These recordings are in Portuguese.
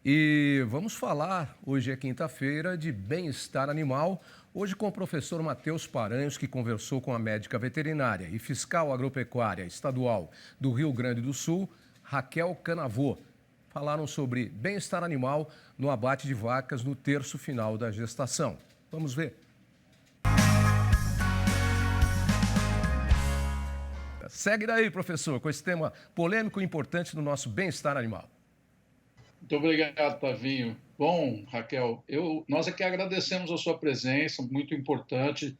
E vamos falar, hoje é quinta-feira, de bem-estar animal. Hoje com o professor Matheus Paranhos, que conversou com a médica veterinária e fiscal agropecuária estadual do Rio Grande do Sul, Raquel Canavô. Falaram sobre bem-estar animal no abate de vacas no terço final da gestação. Vamos ver. Segue daí, professor, com esse tema polêmico e importante do nosso bem-estar animal. Muito obrigado, Tavinho. Bom, Raquel, nós aqui agradecemos a sua presença, muito importante.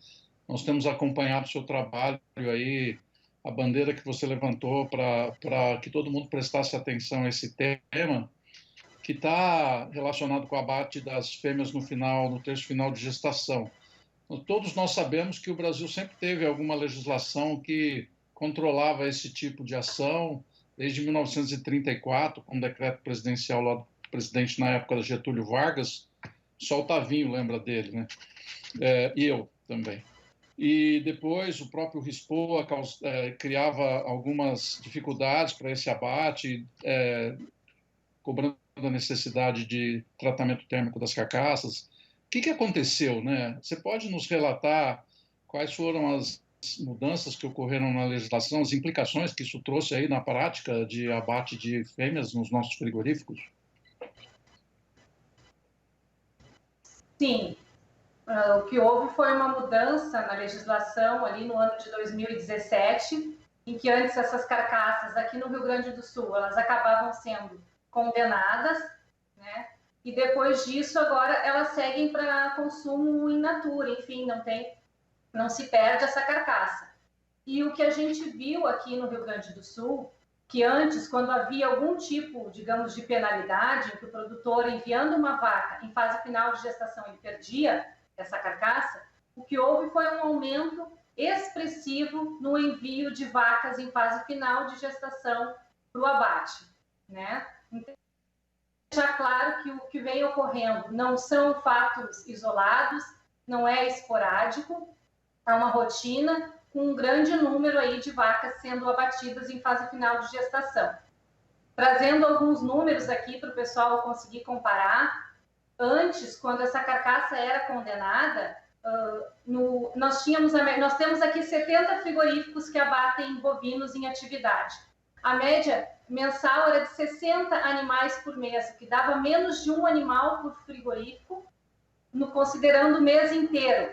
Nós temos acompanhado o seu trabalho aí, a bandeira que você levantou para que todo mundo prestasse atenção a esse tema, que está relacionado com o abate das fêmeas no terço final de gestação. Todos nós sabemos que o Brasil sempre teve alguma legislação que controlava esse tipo de ação, desde 1934, com um decreto presidencial lá do presidente na época da Getúlio Vargas. Só o Tavinho lembra dele, né? E eu também. E depois o próprio RISPOA criava algumas dificuldades para esse abate, cobrando a necessidade de tratamento térmico das carcaças. O que aconteceu, né? Você pode nos relatar quais foram as mudanças que ocorreram na legislação, as implicações que isso trouxe aí na prática de abate de fêmeas nos nossos frigoríficos? Sim. O que houve foi uma mudança na legislação ali no ano de 2017, em que antes essas carcaças aqui no Rio Grande do Sul, elas acabavam sendo condenadas, né? E depois disso, agora elas seguem para consumo in natura, enfim, não se perde essa carcaça. E o que a gente viu aqui no Rio Grande do Sul, que antes, quando havia algum tipo, digamos, de penalidade, que o produtor enviando uma vaca em fase final de gestação, ele perdia essa carcaça, o que houve foi um aumento expressivo no envio de vacas em fase final de gestação para o abate, né? Então, já claro que o que vem ocorrendo não são fatos isolados, não é esporádico, é uma rotina com um grande número aí de vacas sendo abatidas em fase final de gestação. Trazendo alguns números aqui para o pessoal conseguir comparar, antes, quando essa carcaça era condenada, nós temos aqui 70 frigoríficos que abatem bovinos em atividade. A média mensal era de 60 animais por mês, o que dava menos de um animal por frigorífico, considerando o mês inteiro.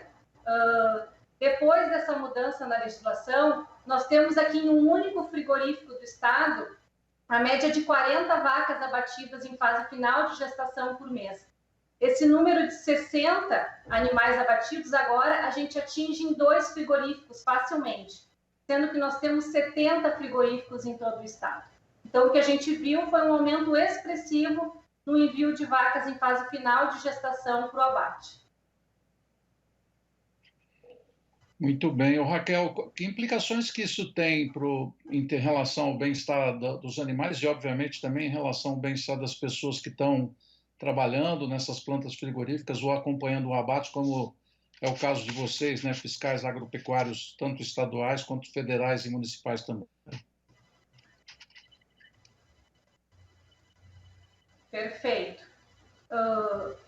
Depois dessa mudança na legislação, nós temos aqui em um único frigorífico do estado a média de 40 vacas abatidas em fase final de gestação por mês. Esse número de 60 animais abatidos, agora a gente atinge em 2 frigoríficos facilmente, sendo que nós temos 70 frigoríficos em todo o estado. Então, o que a gente viu foi um aumento expressivo no envio de vacas em fase final de gestação para o abate. Muito bem. Raquel, que implicações que isso tem em relação ao bem-estar dos animais e, obviamente, também em relação ao bem-estar das pessoas que estão trabalhando nessas plantas frigoríficas ou acompanhando o abate, como é o caso de vocês, né, fiscais agropecuários, tanto estaduais quanto federais e municipais também? Perfeito.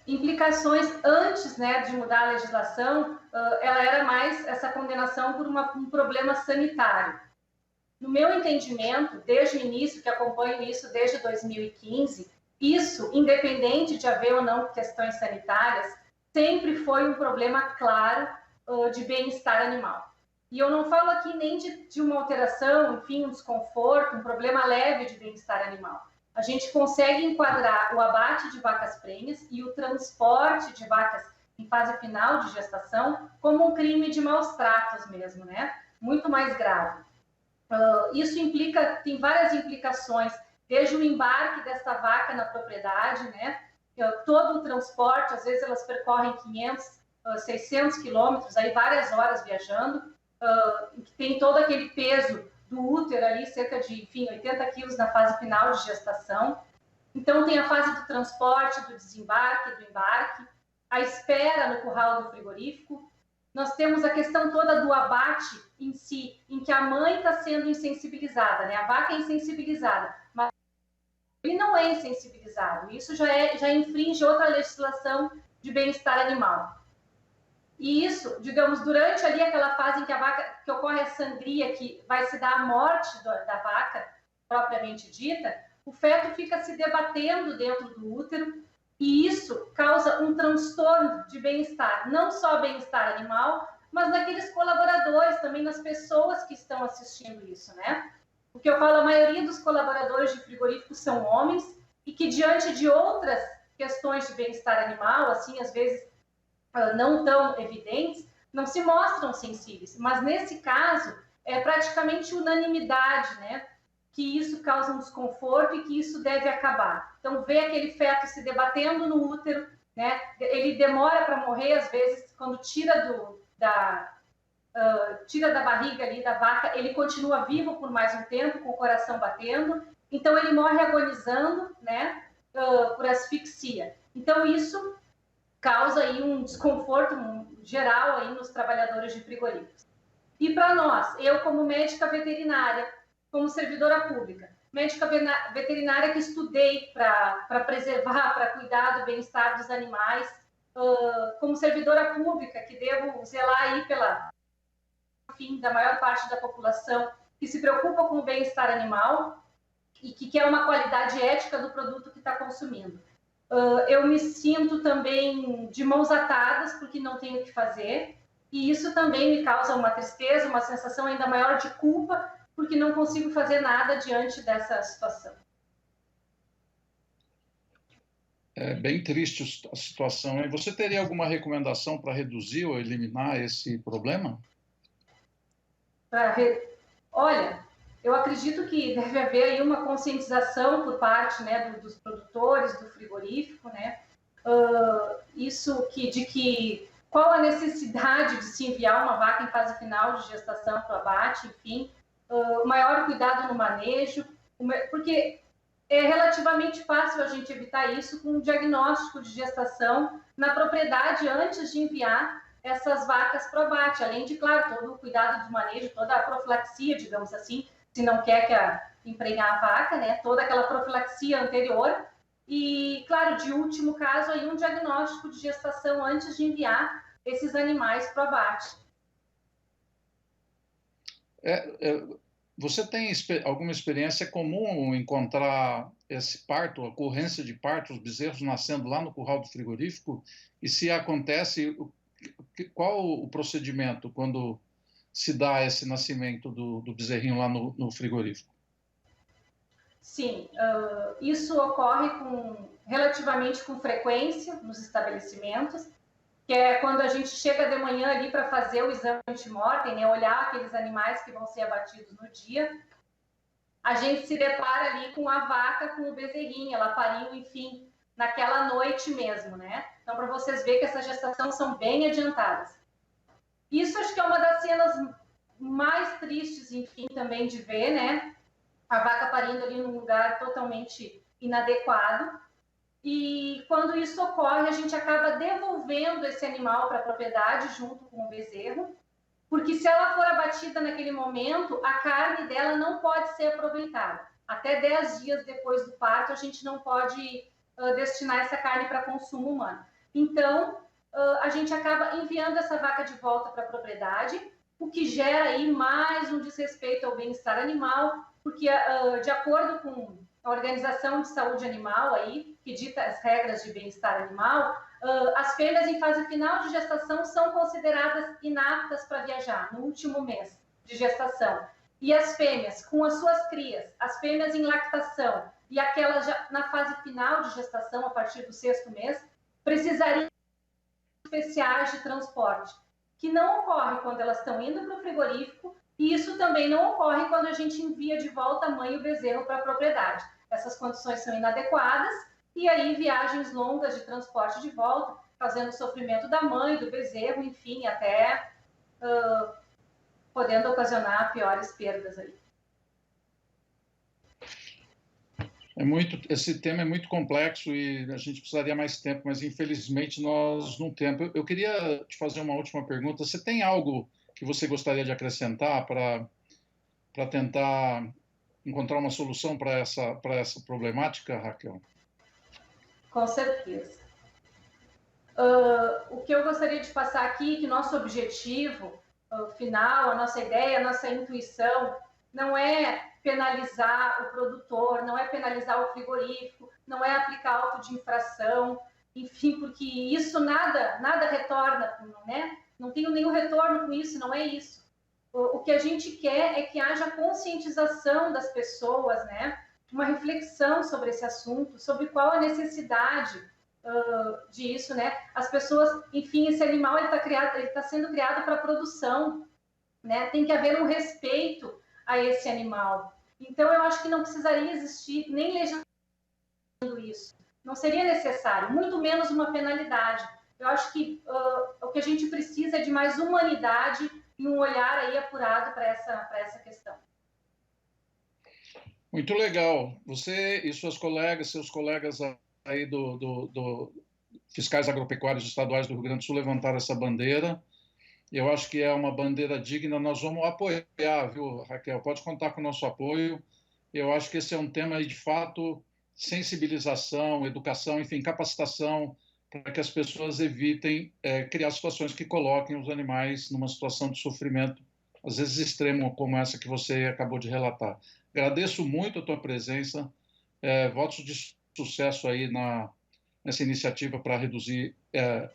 Implicações antes, né, de mudar a legislação, ela era mais essa condenação por um problema sanitário. No meu entendimento, desde o início, que acompanho isso desde 2015, isso, independente de haver ou não questões sanitárias, sempre foi um problema claro de bem-estar animal. E eu não falo aqui nem de uma alteração, enfim, um desconforto, um problema leve de bem-estar animal. A gente consegue enquadrar o abate de vacas prenhas e o transporte de vacas em fase final de gestação como um crime de maus tratos mesmo, né? Muito mais grave. Isso tem várias implicações, desde o embarque dessa vaca na propriedade, né? Todo o transporte, às vezes elas percorrem 500, 600 quilômetros, aí várias horas viajando, tem todo aquele peso do útero ali, cerca de, 80 quilos na fase final de gestação. Então, tem a fase do transporte, do desembarque, do embarque, a espera no curral do frigorífico. Nós temos a questão toda do abate em si, em que a mãe está sendo insensibilizada, né? A vaca é insensibilizada, mas ele não é insensibilizado. Isso já infringe outra legislação de bem-estar animal. E isso, digamos, durante ali aquela fase em que a vaca, que ocorre a sangria, que vai se dar a morte da vaca propriamente dita, o feto fica se debatendo dentro do útero e isso causa um transtorno de bem-estar, não só bem-estar animal, mas naqueles colaboradores, também nas pessoas que estão assistindo isso, né? Porque eu falo, a maioria dos colaboradores de frigoríficos são homens e que diante de outras questões de bem-estar animal, assim, às vezes não tão evidentes, não se mostram sensíveis. Mas nesse caso, é praticamente unanimidade, né? Que isso causa um desconforto e que isso deve acabar. Então, ver aquele feto se debatendo no útero, né? Ele demora para morrer, às vezes, quando tira da barriga ali da vaca, ele continua vivo por mais um tempo, com o coração batendo. Então, ele morre agonizando, né? Por asfixia. Então, isso causa aí um desconforto geral aí nos trabalhadores de frigoríficos. E para nós, eu como médica veterinária, como servidora pública, médica veterinária que estudei para preservar, para cuidar do bem-estar dos animais, como servidora pública que devo zelar aí pela fim da maior parte da população que se preocupa com o bem-estar animal e que quer uma qualidade ética do produto que está consumindo. Eu me sinto também de mãos atadas, porque não tenho o que fazer, e isso também me causa uma tristeza, uma sensação ainda maior de culpa, porque não consigo fazer nada diante dessa situação. É bem triste a situação. E você teria alguma recomendação para reduzir ou eliminar esse problema? Olha, eu acredito que deve haver aí uma conscientização por parte, né, dos produtores do frigorífico, né? Qual a necessidade de se enviar uma vaca em fase final de gestação para o abate, enfim, o maior cuidado no manejo, porque é relativamente fácil a gente evitar isso com um diagnóstico de gestação na propriedade antes de enviar essas vacas para o abate, além de, claro, todo o cuidado do manejo, toda a profilaxia, digamos assim, se não quer emprenhar a vaca, né? Toda aquela profilaxia anterior. E, claro, de último caso, aí um diagnóstico de gestação antes de enviar esses animais para o abate. Você tem alguma experiência comum encontrar esse parto, a ocorrência de parto, os bezerros nascendo lá no curral do frigorífico? E se acontece, qual o procedimento quando se dá esse nascimento do bezerrinho lá no frigorífico? Sim, isso ocorre relativamente com frequência nos estabelecimentos, que é quando a gente chega de manhã ali para fazer o exame antemortem, né, olhar aqueles animais que vão ser abatidos no dia, a gente se depara ali com a vaca, com o bezerrinho, ela pariu, enfim, naquela noite mesmo, né? Então, para vocês verem que essas gestações são bem adiantadas. Isso acho que é uma das cenas mais tristes, enfim, também de ver, né? A vaca parindo ali num lugar totalmente inadequado. E quando isso ocorre, a gente acaba devolvendo esse animal para a propriedade junto com o bezerro, porque se ela for abatida naquele momento, a carne dela não pode ser aproveitada. Até 10 dias depois do parto, a gente não pode destinar essa carne para consumo humano. Então, a gente acaba enviando essa vaca de volta para a propriedade, o que gera aí mais um desrespeito ao bem-estar animal, porque de acordo com a Organização de Saúde Animal, aí, que dita as regras de bem-estar animal, as fêmeas em fase final de gestação são consideradas inaptas para viajar no último mês de gestação. E as fêmeas com as suas crias, as fêmeas em lactação e aquelas já na fase final de gestação, a partir do 6º mês, precisariam de especiais de transporte, que não ocorre quando elas estão indo para o frigorífico, e isso também não ocorre quando a gente envia de volta a mãe e o bezerro para a propriedade. Essas condições são inadequadas, e aí viagens longas de transporte de volta, fazendo o sofrimento da mãe, do bezerro, enfim, até podendo ocasionar piores perdas aí. Esse tema é muito complexo e a gente precisaria mais tempo, mas infelizmente nós não temos. Eu queria te fazer uma última pergunta. Você tem algo que você gostaria de acrescentar para tentar encontrar uma solução para essa problemática, Raquel? Com certeza. O que eu gostaria de passar aqui, que nosso objetivo final, a nossa ideia, a nossa intuição, não é penalizar o produtor, não é penalizar o frigorífico, não é aplicar auto de infração, enfim, porque isso nada retorna, né? Não tenho nenhum retorno com isso, não é isso. O que a gente quer é que haja conscientização das pessoas, né? Uma reflexão sobre esse assunto, sobre qual a necessidade disso, né? As pessoas, enfim, esse animal ele está sendo criado para produção, né? Tem que haver um respeito a esse animal. Então, eu acho que não precisaria existir nem legislação isso. Não seria necessário, muito menos uma penalidade. Eu acho que o que a gente precisa é de mais humanidade e um olhar aí apurado para essa questão. Muito legal. Você e seus colegas aí do fiscais agropecuários estaduais do Rio Grande do Sul levantaram essa bandeira. Eu acho que é uma bandeira digna. Nós vamos apoiar, viu, Raquel? Pode contar com o nosso apoio. Eu acho que esse é um tema, de fato, sensibilização, educação, enfim, capacitação, para que as pessoas evitem criar situações que coloquem os animais numa situação de sofrimento, às vezes extremo, como essa que você acabou de relatar. Agradeço muito a tua presença, votos de sucesso aí nessa iniciativa para reduzir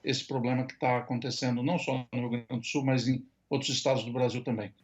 esse problema que está acontecendo não só no Rio Grande do Sul, mas em outros estados do Brasil também.